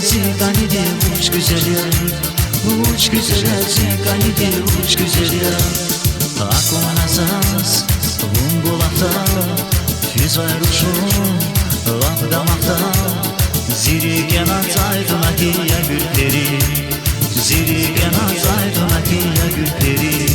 Zikanide uç güzel ya, uç güzel ya, zikanide uç güzel ya. Aklıma nasas, bulakta, füz ayrışım, damakta. Zirigen ataydın akiya gülleri, zirigen ataydın akiya gülleri.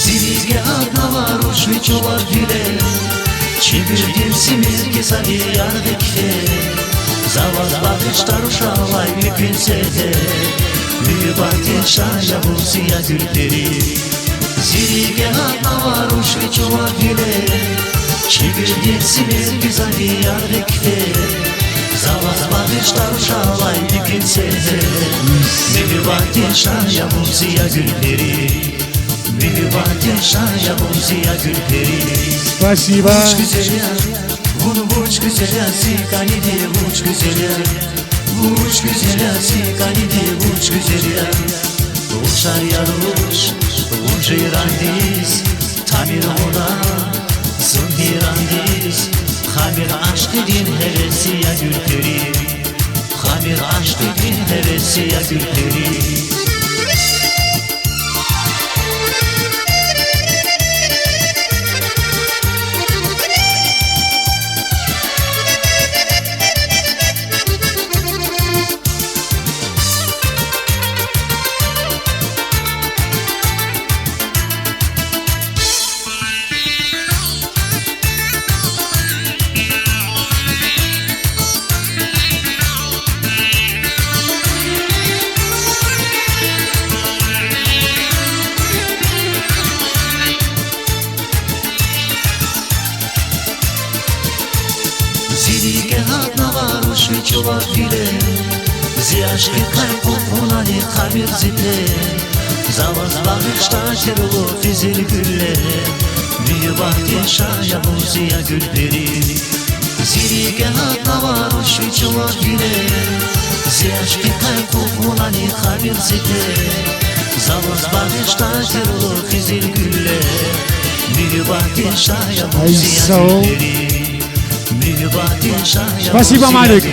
Zirige adna var uçlu çoğar güle, çibirdim simirki sabi yardikte. Zavaz bakışlar uşağlay mümkün sede, mübatin şaya bu siyah gülleri. Zirige adna var uçlu çoğar güle, çibirdim simirki sabi yardikte. Zavaz bakışlar uşağlay mümkün sede, mübatin şaya bu siyah gülleri. Mübatin şaya buziya gülleri. Спасибо. Uç güzel ya, bunu uç güzel ya, zikanide uç güzel ya. Uç güzel ya, zikanide uç güzel ya. Uçar yaruş, uç irandiz, tamir ola, zın irandiz. Hamir aşk edin hevesi ya gülleri, hamir aşk edin hevesi ya gülleri. Zirige adna var uçlu çoğar güle, ziyashki kalp olani kabir zite. Zavaz bağışta şerulu fizil gülle, mübatin şaya bu ziya gülleri. Zirige adna var uçlu çoğar güle, ziyashki kalp olani kabir zite. Zavaz bağışta şerulu fizil gülle, mübatin şaya bu ziya gülleri. Спасибо, Малик.